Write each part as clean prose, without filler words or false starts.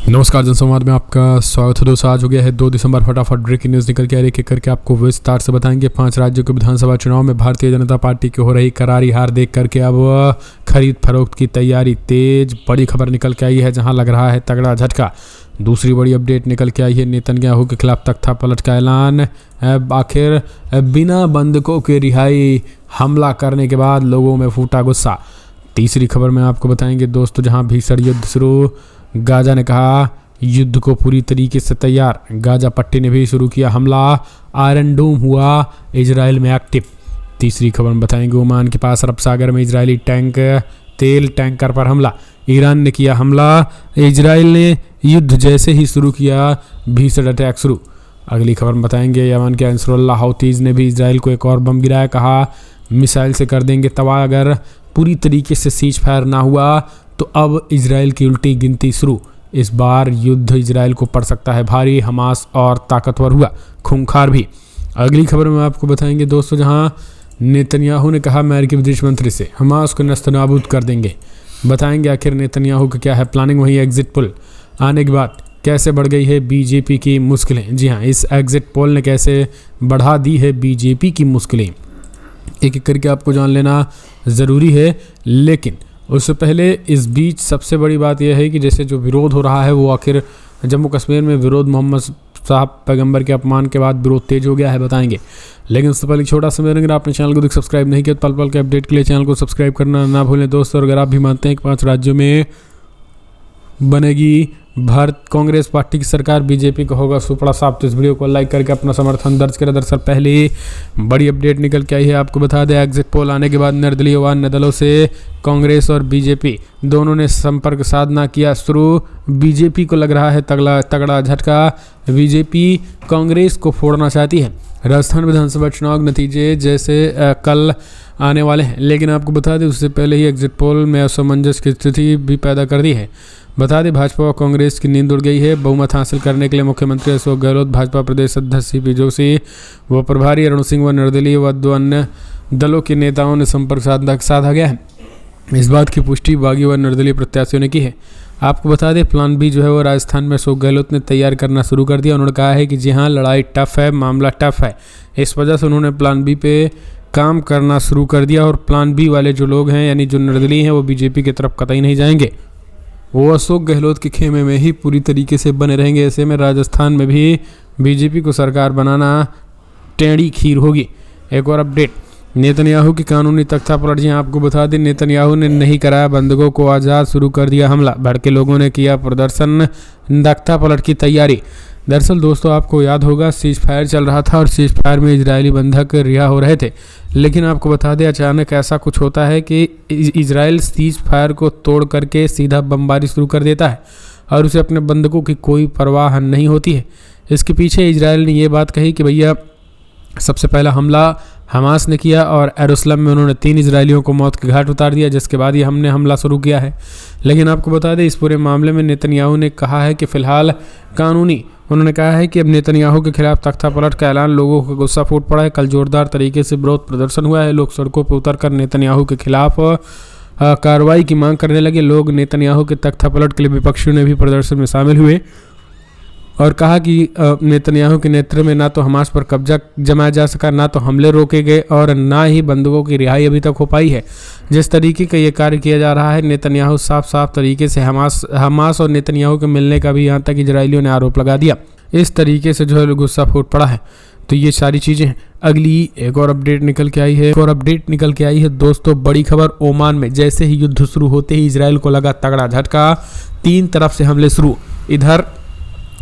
नमस्कार जनसंवाद में आपका स्वागत है दोस्तों। आज हो गया है 2 दिसंबर। फटाफट ब्रेकिंग न्यूज़ निकल के आ रही है करके आपको विस्तार से बताएंगे। 5 राज्यों के विधानसभा चुनाव में भारतीय जनता पार्टी की हो रही करारी हार देख करके अब खरीद फरोख्त की तैयारी तेज। बड़ी खबर निकल के आई है जहां लग रहा है तगड़ा झटका। दूसरी बड़ी अपडेट निकल के आई है नेतन्याहू के खिलाफ तख्ता पलट का ऐलान। आखिर बिना बंधकों के रिहाई, हमला करने के बाद लोगों में फूटा गुस्सा। तीसरी खबर में आपको बताएंगे दोस्तों जहां भीषण युद्ध शुरू। गाजा ने कहा युद्ध को पूरी तरीके से तैयार। गाजा पट्टी ने भी शुरू किया हमला। आयरन डोम हुआ इजराइल में एक्टिव। तीसरी खबर में बताएंगे ओमान के पास अरब सागर में इजरायली तेल टैंकर पर हमला। ईरान ने किया हमला। इजराइल ने युद्ध जैसे ही शुरू किया भीषण अटैक शुरू। अगली खबर में बताएंगे यमन के अंसरुल्लाह हौतीज ने भी इजराइल को एक और बम गिराया। कहा मिसाइल से कर देंगे तबाह। अगर पूरी तरीके से सीज फायर ना हुआ तो अब इजराइल की उल्टी गिनती शुरू। इस बार युद्ध इजराइल को पड़ सकता है भारी। हमास और ताकतवर हुआ, खूंखार भी। अगली खबर में आपको बताएंगे दोस्तों जहां नेतन्याहू ने कहा अमेरिकी विदेश मंत्री से हमास को नस्तनाबूद कर देंगे। बताएंगे आखिर नेतन्याहू का क्या है प्लानिंग। वहीं एग्जिट पोल आने के बाद कैसे बढ़ गई है बीजेपी की मुश्किलें। जी हाँ, इस एग्जिट पोल ने कैसे बढ़ा दी है बीजेपी की मुश्किलें, एक एक करके आपको जान लेना ज़रूरी है। लेकिन उससे पहले इस बीच सबसे बड़ी बात यह है कि जैसे जो विरोध हो रहा है वो आखिर जम्मू कश्मीर में विरोध मोहम्मद साहब पैगंबर के अपमान के बाद विरोध तेज हो गया है, बताएंगे। लेकिन उससे पहले छोटा सा मेरा, अगर आपने चैनल को सब्सक्राइब नहीं किया तो पल पल के अपडेट के लिए चैनल को सब्सक्राइब करना ना भूलें दोस्तों। और अगर आप भी मानते हैं कि 5 राज्यों में बनेगी भारत कांग्रेस पार्टी की सरकार, बीजेपी का होगा सुपड़ा साफ, तो इस वीडियो को लाइक करके अपना समर्थन दर्ज करें। दरअसल पहले बड़ी अपडेट निकल के आई है, आपको बता दें एग्जिट पोल आने के बाद निर्दलीय व अन्य दलों से कांग्रेस और बीजेपी दोनों ने संपर्क साधना किया शुरू। बीजेपी को लग रहा है तगड़ा झटका। बीजेपी कांग्रेस को फोड़ना चाहती है। राजस्थान विधानसभा चुनाव नतीजे जैसे कल आने वाले हैं, लेकिन आपको बता दें उससे पहले ही एग्जिट पोल में असमंजस की स्थिति भी पैदा कर दी है। बता दें भाजपा और कांग्रेस की नींद उड़ गई है। बहुमत हासिल करने के लिए मुख्यमंत्री अशोक गहलोत, भाजपा प्रदेश अध्यक्ष सीपी जोशी व प्रभारी अरुण सिंह व निर्दलीय व 2 अन्य दलों के नेताओं ने संपर्क साधा गया है। इस बात की पुष्टि बागी व निर्दलीय प्रत्याशियों ने की है। आपको बता दें प्लान बी जो है वो राजस्थान में अशोक गहलोत ने तैयार करना शुरू कर दिया। उन्होंने कहा है कि जी हाँ, लड़ाई टफ है, मामला टफ है, इस वजह से उन्होंने प्लान बी पे काम करना शुरू कर दिया। और प्लान बी वाले जो लोग हैं यानी जो निर्दलीय हैं वो बीजेपी की तरफ कतई नहीं जाएंगे, वो अशोक गहलोत के खेमे में ही पूरी तरीके से बने रहेंगे। ऐसे में राजस्थान में भी बीजेपी को सरकार बनाना टेढ़ी खीर होगी। एक और अपडेट नेतन्याहू की कानूनी तख्ता पलट। जी आपको बता दें नेतन्याहू ने नहीं कराया बंधकों को आज़ाद, शुरू कर दिया हमला। भड़के लोगों ने किया प्रदर्शन, तख्ता पलट की तैयारी। दरअसल दोस्तों आपको याद होगा सीज फायर चल रहा था और सीज फायर में इजरायली बंधक रिहा हो रहे थे। लेकिन आपको बता दें अचानक ऐसा कुछ होता है कि इजराइल सीज फायर को तोड़ करके सीधा बमबारी शुरू कर देता है और उसे अपने बंधकों की कोई परवाह नहीं होती है। इसके पीछे इजराइल ने ये बात कही कि भैया सबसे पहला हमला हमास ने किया और यरूशलेम में उन्होंने 3 इजरायलियों को मौत के घाट उतार दिया, जिसके बाद ये हमने हमला शुरू किया है। लेकिन आपको बता दें इस पूरे मामले में नेतन्याहू ने कहा है कि फ़िलहाल कानूनी, उन्होंने कहा है कि अब नेतन्याहू के खिलाफ तख्ता पलट का ऐलान। लोगों को गुस्सा फूट पड़ा है। कल जोरदार तरीके से विरोध प्रदर्शन हुआ है। लोग सड़कों पर उतरकर नेतन्याहू के खिलाफ कार्रवाई की मांग करने लगे। लोग नेतन्याहू के तख्ता पलट के लिए विपक्षियों ने भी प्रदर्शन में शामिल हुए और कहा कि नेतन्याहू के नेतृत्व में ना तो हमास पर कब्जा जमाया जा सका, ना तो हमले रोके गए और ना ही बंधकों की रिहाई अभी तक हो पाई है। जिस तरीके का ये कार्य किया जा रहा है, नेतन्याहू साफ तरीके से हमास और नेतन्याहू के मिलने का भी यहाँ तक इजरायलियों ने आरोप लगा दिया। इस तरीके से जो है गुस्सा फूट पड़ा है। तो ये सारी चीज़ें अगली एक और अपडेट निकल के आई है दोस्तों। बड़ी खबर ओमान में जैसे ही युद्ध शुरू होते ही इजराइल को लगा तगड़ा झटका। 3 तरफ से हमले शुरू, इधर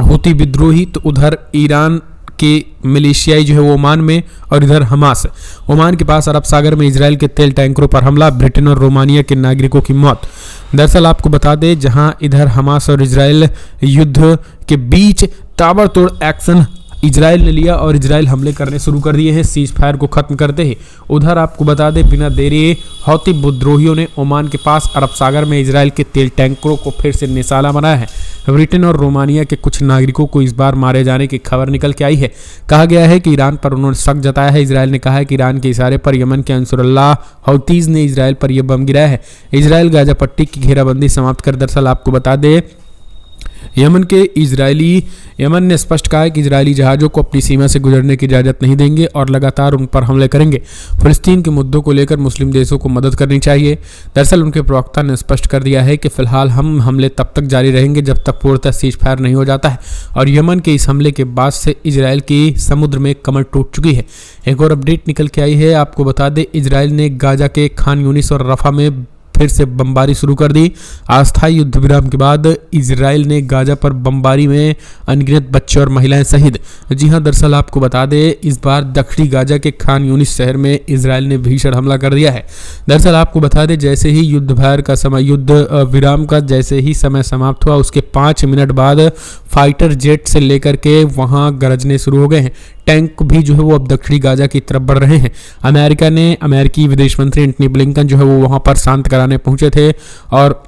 हुती विद्रोही तो उधर ईरान के मिलिशियाई जो है वो ओमान में और इधर हमास। ओमान के पास अरब सागर में इजराइल के तेल टैंकरों पर हमला, ब्रिटेन और रोमानिया के नागरिकों की मौत। दरअसल आपको बता दें जहां इधर हमास और इजराइल युद्ध के बीच ताबड़तोड़ एक्शन इजराइल ने लिया और इजराइल हमले करने शुरू कर दिए हैं सीज फायर को खत्म करते ही। उधर आपको बता दें बिना देरी हौती विद्रोहियों ने ओमान के पास अरब सागर में इजराइल के तेल टैंकरों को फिर से निशाना बनाया है। ब्रिटेन और रोमानिया के कुछ नागरिकों को इस बार मारे जाने की खबर निकल के आई है। कहा गया है कि ईरान पर उन्होंने शक जताया है। इजराइल ने कहा है कि ईरान के इशारे पर यमन के अंसरुल्लाह हौतीज ने इजराइल पर यह बम गिराया है। इजराइल गाजा पट्टी की घेराबंदी समाप्त कर, दरअसल आपको बता दें यमन ने स्पष्ट कहा है कि इजरायली जहाज़ों को अपनी सीमा से गुजरने की इजाज़त नहीं देंगे और लगातार उन पर हमले करेंगे। फिलिस्तीन के मुद्दों को लेकर मुस्लिम देशों को मदद करनी चाहिए। दरअसल उनके प्रवक्ता ने स्पष्ट कर दिया है कि फिलहाल हम हमले तब तक जारी रहेंगे जब तक पूर्णतः सीज फायर नहीं हो जाता है, और यमन के इस हमले के बाद से इजरायल की समुद्र में कमर टूट चुकी है। एक और अपडेट निकल के आई है, आपको बता दें इजरायल ने गाजा के खान यूनिस और रफा में फिर से बमबारी शुरू कर दी। अस्थायी युद्ध विराम के बाद इजरायल ने गाजा पर बमबारी में अनगिनत बच्चे और महिलाएं शहीद। जी हां, दरअसल आपको बता दें इस बार दक्षिणी गाजा के खान यूनिस शहर में इजरायल ने भीषण हमला कर दिया है। दरअसल आपको बता दें जैसे ही युद्ध विराम का जैसे ही समय समाप्त हुआ उसके 5 मिनट बाद फाइटर जेट से लेकर के वहां गरजने शुरू हो गए हैं। टैंक भी जो है वो अब दक्षिणी गाजा की तरफ बढ़ रहे हैं। अमेरिकी विदेश मंत्री एंटनी ब्लिंकन जो है वो वहां पर शांत कराने पहुंचे थे, और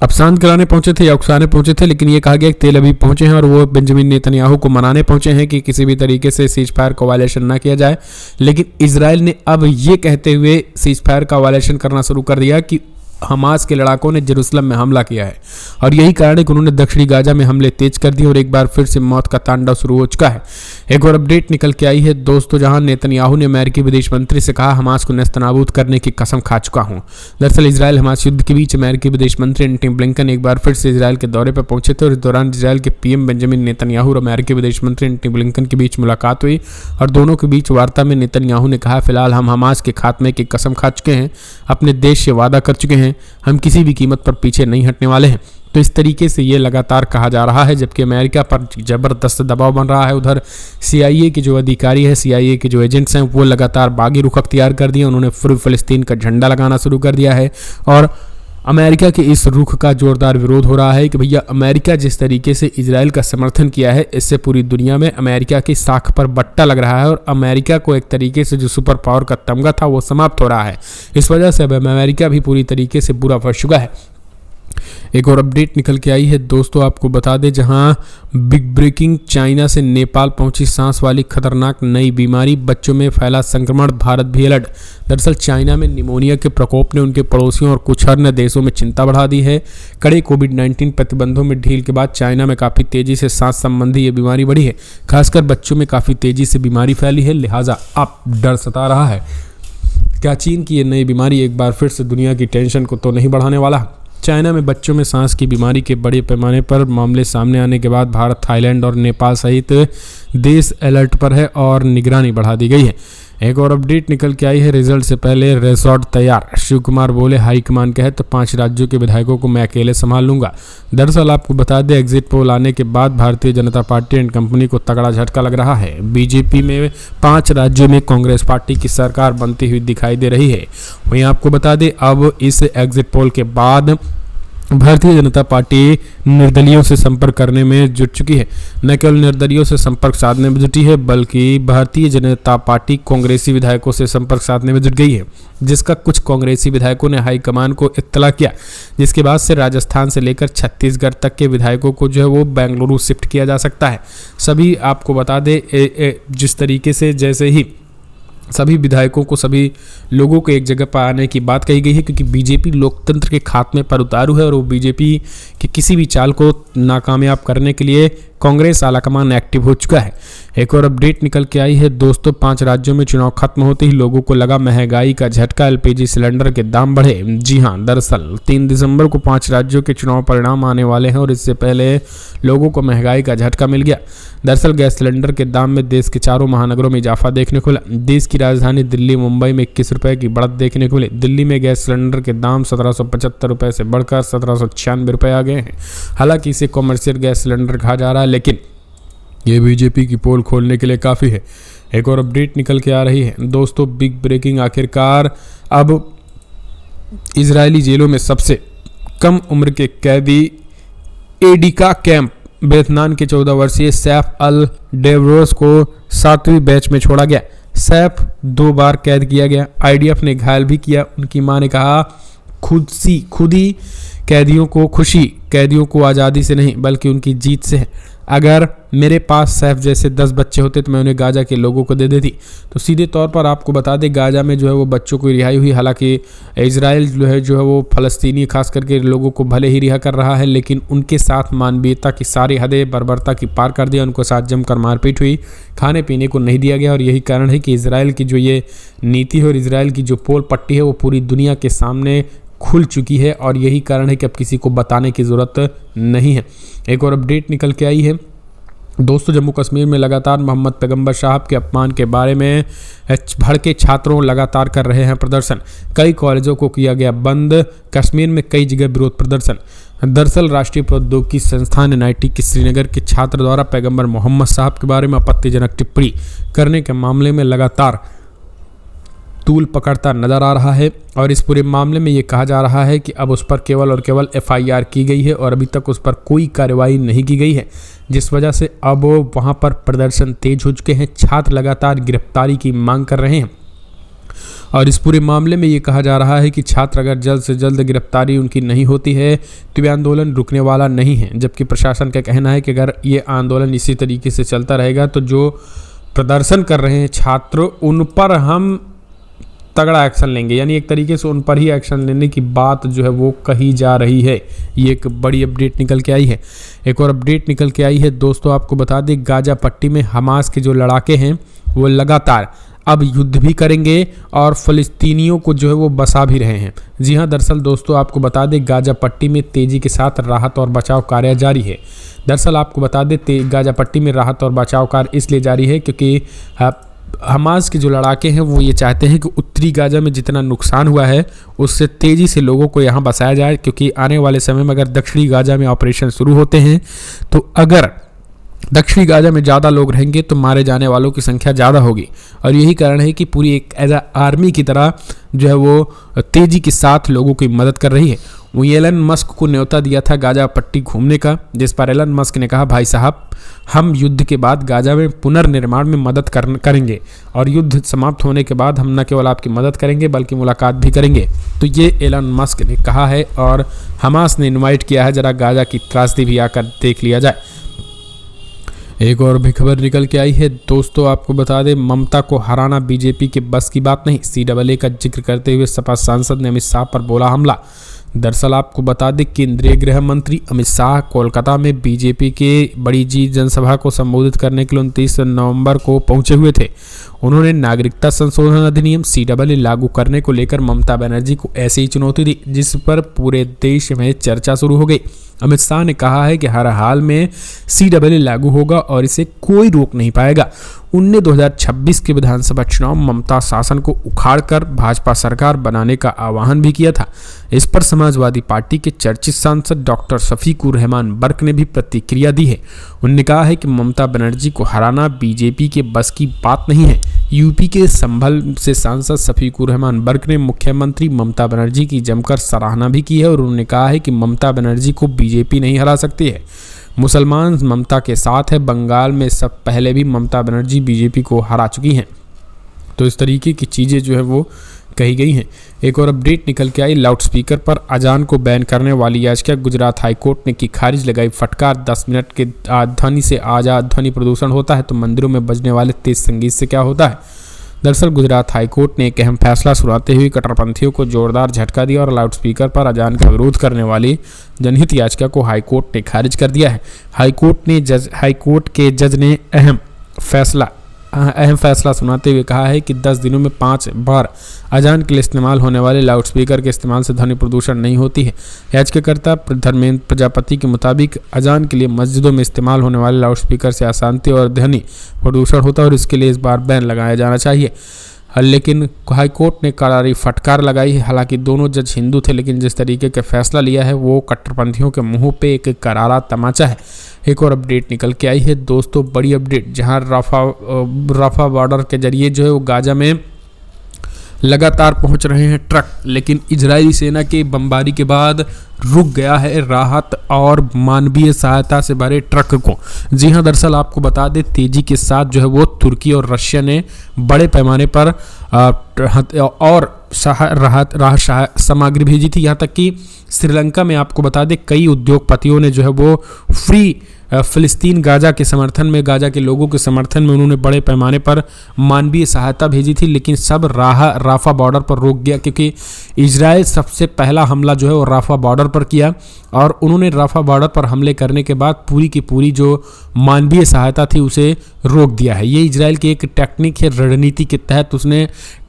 अब शांत कराने पहुंचे थे या उकसाने पहुंचे थे, लेकिन ये कहा गया कि तेल अवीव पहुंचे हैं और वो बेंजामिन नेतन्याहू को मनाने पहुंचे हैं कि किसी भी तरीके से सीज फायर का वायलेशन ना किया जाए। लेकिन इजरायल ने अब ये कहते हुए सीज फायर का वायलेशन करना शुरू कर दिया कि हमास के लड़ाकों ने जेरूसलम में हमला किया है, और यही कारण है कि उन्होंने दक्षिणी गाजा में हमले तेज कर दिए और एक बार फिर से मौत का तांडव शुरू हो चुका है। एक और अपडेट निकल के आई है दोस्तों, जहां नेतन्याहू ने अमेरिकी विदेश मंत्री से कहा हमास को नेस्तनाबूद करने की कसम खा चुका हूं। दरअसल इजरायल हमास युद्ध के बीच अमेरिकी विदेश मंत्री एंटनी ब्लिंकन एक बार फिर से इजरायल के दौरे पर पहुंचे थे, और इस दौरान इजरायल के पीएम बेंजामिन नेतन्याहू और अमेरिकी विदेश मंत्री एंटनी ब्लिंकन के बीच मुलाकात हुई, और दोनों के बीच वार्ता में नेतन्याहू ने कहा फिलहाल हम हमास के खात्मे की कसम खा चुके हैं, अपने देश से वादा कर चुके हैं, हम किसी भी कीमत पर पीछे नहीं हटने वाले हैं। तो इस तरीके से ये लगातार कहा जा रहा है, जबकि अमेरिका पर जबरदस्त दबाव बन रहा है। उधर CIA के जो अधिकारी हैं, CIA के जो एजेंट्स हैं, वो लगातार बागी रुख अख्तियार कर दिए, उन्होंने फिलिस्तीन का झंडा लगाना शुरू कर दिया है, और अमेरिका के इस रुख का जोरदार विरोध हो रहा है कि भैया अमेरिका जिस तरीके से इजरायल का समर्थन किया है, इससे पूरी दुनिया में अमेरिका की साख पर बट्टा लग रहा है, और अमेरिका को एक तरीके से जो सुपर पावर का तमगा था वो समाप्त हो रहा है। इस वजह से अब अमेरिका भी पूरी तरीके से बुरा फंस चुका है। एक और अपडेट निकल के आई है दोस्तों, आपको बता दें जहां बिग ब्रेकिंग, चाइना से नेपाल पहुंची सांस वाली खतरनाक नई बीमारी, बच्चों में फैला संक्रमण, भारत भी अलर्ट। दरअसल चाइना में निमोनिया के प्रकोप ने उनके पड़ोसियों और कुछ अन्य देशों में चिंता बढ़ा दी है। कड़े कोविड-19 प्रतिबंधों में ढील के बाद चाइना में काफ़ी तेजी से सांस संबंधी ये बीमारी बढ़ी है, खासकर बच्चों में काफ़ी तेजी से बीमारी फैली है, लिहाजा अब डर सता रहा है। क्या चीन की ये नई बीमारी एक बार फिर से दुनिया की टेंशन को तो नहीं बढ़ाने वाला? चाइना में बच्चों में सांस की बीमारी के बड़े पैमाने पर मामले सामने आने के बाद भारत, थाईलैंड और नेपाल सहित देश अलर्ट पर है और निगरानी बढ़ा दी गई है। एक और अपडेट निकल के आई है, रिजल्ट से पहले रिजॉर्ट तैयार, शिव कुमार बोले हाईकमान कहे तो 5 राज्यों के विधायकों को मैं अकेले संभाल लूंगा। दरअसल आपको बता दें एग्जिट पोल आने के बाद Bharatiya Janata party and company को तगड़ा झटका लग रहा है। बीजेपी में 5 राज्यों में कांग्रेस पार्टी की सरकार बनती हुई दिखाई दे रही है। वहीं आपको बता दें अब इस एग्जिट पोल के बाद भारतीय जनता पार्टी निर्दलीयों से संपर्क करने में जुट चुकी है। न केवल निर्दलीयों से संपर्क साधने में जुटी है, बल्कि भारतीय जनता पार्टी कांग्रेसी विधायकों से संपर्क साधने में जुट गई है, जिसका कुछ कांग्रेसी विधायकों ने हाईकमान को इत्तला किया, जिसके बाद से राजस्थान से लेकर छत्तीसगढ़ तक के विधायकों को जो है वो बेंगलुरु शिफ्ट किया जा सकता है। सभी आपको बता दें जिस तरीके से जैसे ही सभी विधायकों को, सभी लोगों को एक जगह पर आने की बात कही गई है, क्योंकि बीजेपी लोकतंत्र के खात्मे पर उतारू है और वो बीजेपी की किसी भी चाल को नाकामयाब करने के लिए कांग्रेस आलाकमान एक्टिव हो चुका है। एक और अपडेट निकल के आई है दोस्तों, 5 राज्यों में चुनाव खत्म होते ही लोगों को लगा महंगाई का झटका, LPG सिलेंडर के दाम बढ़े। जी हां, दरअसल 3 दिसंबर को 5 राज्यों के चुनाव परिणाम आने वाले हैं और इससे पहले लोगों को महंगाई का झटका मिल गया। दरअसल गैस सिलेंडर के दाम में देश के 4 महानगरों में इजाफा देखने को मिला। देश की राजधानी दिल्ली, मुंबई में 21 रुपये की बढ़त देखने को मिली। दिल्ली में गैस सिलेंडर के दाम 1775 रुपये से बढ़कर 1796 रुपये आ गए हैं। हालांकि इसे कॉमर्शियल गैस सिलेंडर कहा जा रहा है, लेकिन ये बीजेपी की पोल खोलने के लिए काफ़ी है। एक और अपडेट निकल के आ रही है दोस्तों, बिग ब्रेकिंग, आखिरकार अब इजरायली जेलों में सबसे कम उम्र के कैदी एडिका कैंप बेतनान के 14 वर्षीय सैफ अल डेवरोस को 7वीं बैच में छोड़ा गया। सैफ 2 बार कैद किया गया। IDF ने घायल भी किया। उनकी मां ने कहा खुद ही कैदियों को आज़ादी से नहीं बल्कि उनकी जीत से है। अगर मेरे पास सैफ जैसे 10 बच्चे होते तो मैं उन्हें गाजा के लोगों को दे देती। तो सीधे तौर पर आपको बता दें गाजा में जो है वो बच्चों को रिहाई हुई। हालांकि इजराइल जो है वो फ़लस्तीनी खास करके लोगों को भले ही रिहा कर रहा है, लेकिन उनके साथ मानवीयता की सारी हदें बर्बरता की पार कर दिया। उनको साथ जमकर मारपीट हुई, खाने पीने को नहीं दिया गया। और यही कारण है कि इजराइल की जो ये नीति है और इजराइल की जो पोल पट्टी है वो पूरी दुनिया के सामने खुल चुकी है। और यही कारण है कि अब किसी को बताने की ज़रूरत नहीं है। एक और अपडेट निकल के आई है दोस्तों, जम्मू कश्मीर में लगातार मोहम्मद पैगंबर साहब के अपमान के बारे में भड़के छात्रों लगातार कर रहे हैं प्रदर्शन। कई कॉलेजों को किया गया बंद, कश्मीर में कई जगह विरोध प्रदर्शन। दरअसल राष्ट्रीय प्रौद्योगिकी संस्थान NIT के श्रीनगर के छात्र द्वारा पैगंबर मोहम्मद साहब के बारे में आपत्तिजनक टिप्पणी करने के मामले में लगातार तूल पकड़ता नजर आ रहा है। और इस पूरे मामले में ये कहा जा रहा है कि अब उस पर केवल और केवल FIR की गई है और अभी तक उस पर कोई कार्रवाई नहीं की गई है, जिस वजह से अब वहां पर प्रदर्शन तेज हो चुके हैं। छात्र लगातार गिरफ्तारी की मांग कर रहे हैं और इस पूरे मामले में ये कहा जा रहा है कि छात्र अगर जल्द से जल्द गिरफ्तारी उनकी नहीं होती है तो ये आंदोलन रुकने वाला नहीं है। जबकि प्रशासन का कहना है कि अगर ये आंदोलन इसी तरीके से चलता रहेगा तो जो प्रदर्शन कर रहे हैं छात्र उन पर हम तगड़ा एक्शन लेंगे, यानी एक तरीके से उन पर ही एक्शन लेने की बात जो है वो कही जा रही है। ये एक बड़ी अपडेट निकल के आई है। एक और अपडेट निकल के आई है दोस्तों, आपको बता दें गाजा पट्टी में हमास के जो लड़ाके हैं वो लगातार अब युद्ध भी करेंगे और फ़लस्तीनियों को जो है वो बसा भी रहे हैं। जी हाँ, दरअसल दोस्तों आपको बता दें गाजा पट्टी में तेज़ी के साथ राहत और बचाव कार्य जारी है। दरअसल आपको बता दें गाजा पट्टी में राहत और बचाव कार्य इसलिए जारी है क्योंकि हमास के जो लड़ाके हैं वो ये चाहते हैं कि उत्तरी गाजा में जितना नुकसान हुआ है उससे तेज़ी से लोगों को यहाँ बसाया जाए, क्योंकि आने वाले समय में अगर दक्षिणी गाजा में ऑपरेशन शुरू होते हैं तो अगर दक्षिणी गाजा में ज़्यादा लोग रहेंगे तो मारे जाने वालों की संख्या ज़्यादा होगी। और यही कारण है कि पूरी एक एज आर्मी की तरह जो है वो तेज़ी के साथ लोगों की मदद कर रही है। वो एलन मस्क को न्योता दिया था गाजा पट्टी घूमने का, जिस पर एलन मस्क ने कहा भाई साहब हम युद्ध के बाद गाजा में पुनर्निर्माण में मदद करेंगे और युद्ध समाप्त होने के बाद हम न केवल आपकी मदद करेंगे बल्कि मुलाकात भी करेंगे। तो ये एलन मस्क ने कहा है और हमास ने इनवाइट किया है ज़रा गाजा की त्रासदी भी आकर देख लिया जाए। एक और भी खबर निकल के आई है दोस्तों, आपको बता दें ममता को हराना बीजेपी के बस की बात नहीं। CAA का जिक्र करते हुए सपा सांसद ने अमित शाह पर बोला हमला। दरअसल आपको बता दें केंद्रीय गृह मंत्री अमित शाह कोलकाता में बीजेपी के बड़ी जी जनसभा को संबोधित करने के लिए 29 नवंबर को पहुंचे हुए थे। उन्होंने नागरिकता संशोधन अधिनियम CAA लागू करने को लेकर ममता बनर्जी को ऐसे ही चुनौती दी, जिस पर पूरे देश में चर्चा शुरू हो गई। अमित शाह ने कहा है कि हर हाल में CAA लागू होगा और इसे कोई रोक नहीं पाएगा। उनने 2026 के विधानसभा चुनाव ममता शासन को उखाड़कर भाजपा सरकार बनाने का आह्वान भी किया था। इस पर समाजवादी पार्टी के चर्चित सांसद डॉक्टर शफीकुर रहमान बर्क ने भी प्रतिक्रिया दी है। उन्होंने कहा है कि ममता बनर्जी को हराना बीजेपी के बस की बात नहीं है। यूपी के संभल से सांसद शफीकुर रहमान बर्क ने मुख्यमंत्री ममता बनर्जी की जमकर सराहना भी की है और उन्होंने कहा है कि ममता बनर्जी को बीजेपी नहीं हरा सकती है। मुसलमान ममता के साथ है। बंगाल में सब पहले भी ममता बनर्जी बीजेपी को हरा चुकी हैं। तो इस तरीके की चीज़ें जो है वो कही गई हैं। एक और अपडेट निकल के आई, लाउडस्पीकर पर अजान को बैन करने वाली याचिका गुजरात हाईकोर्ट ने की खारिज। लगाई फटकार, 10 मिनट के ध्वनि से आजाद ध्वनि प्रदूषण होता है तो मंदिरों में बजने वाले तेज संगीत से क्या होता है। दरअसल गुजरात हाईकोर्ट ने एक अहम फैसला सुनाते हुए कट्टरपंथियों को जोरदार झटका दिया और लाउडस्पीकर पर अजान का विरोध करने वाली जनहित याचिका को हाईकोर्ट ने खारिज कर दिया है। हाईकोर्ट के जज ने अहम फैसला सुनाते हुए कहा है कि 10 दिनों में 5 बार अजान के लिए इस्तेमाल होने वाले लाउडस्पीकर के इस्तेमाल से ध्वनि प्रदूषण नहीं होती है। याचिकाकर्ता धर्मेंद्र प्रजापति के मुताबिक अजान के लिए मस्जिदों में इस्तेमाल होने वाले लाउडस्पीकर से अशांति और ध्वनि प्रदूषण होता है और इसके लिए इस बार बैन लगाया जाना चाहिए। लेकिन हाईकोर्ट ने करारी फटकार लगाई है। हालांकि दोनों जज हिंदू थे, लेकिन जिस तरीके का फैसला लिया है वो कट्टरपंथियों के मुंह पे एक करारा तमाचा है। एक और अपडेट निकल के आई है दोस्तों, बड़ी अपडेट, जहां राफा बॉर्डर के जरिए जो है वो गाजा में लगातार पहुंच रहे हैं ट्रक, लेकिन इजरायली सेना के बमबारी के बाद रुक गया है राहत और मानवीय सहायता से भरे ट्रक को। जी हां, दरअसल आपको बता दें तेजी के साथ जो है वो तुर्की और रशिया ने बड़े पैमाने पर और राहत सामग्री भेजी थी। यहाँ तक कि श्रीलंका में आपको बता दें कई उद्योगपतियों ने जो है वो फ्री फ़िलिस्तीन गाजा के समर्थन में, गाजा के लोगों के समर्थन में उन्होंने बड़े पैमाने पर मानवीय सहायता भेजी थी, लेकिन सब राफा बॉर्डर पर रोक गया, क्योंकि इजराइल सबसे पहला हमला जो है वो राफा बॉर्डर पर किया और उन्होंने राफा बॉर्डर पर हमले करने के बाद पूरी की पूरी जो मानवीय सहायता थी उसे रोक दिया है। ये इजराइल की एक टेक्निक है, रणनीति के तहत उसने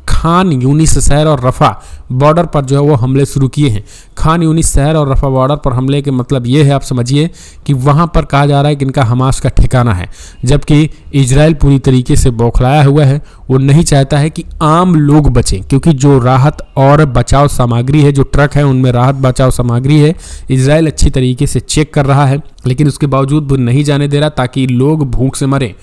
खान यूनिस शहर और रफा बॉर्डर पर जो है वो हमले शुरू किए हैं। खान यूनिस शहर और रफा बॉर्डर पर हमले के मतलब ये है, आप समझिए कि वहाँ पर कहा जा रहा है कि इनका हमास का ठिकाना है, जबकि इजराइल पूरी तरीके से बौखलाया हुआ है। वो नहीं चाहता है कि आम लोग बचें, क्योंकि जो राहत और बचाव सामग्री है, जो ट्रक है उनमें राहत बचाव सामग्री है, इजराइल अच्छी तरीके से चेक कर रहा है, लेकिन उसके बावजूद वो नहीं जाने दे रहा ताकि लोग भूख से मरें।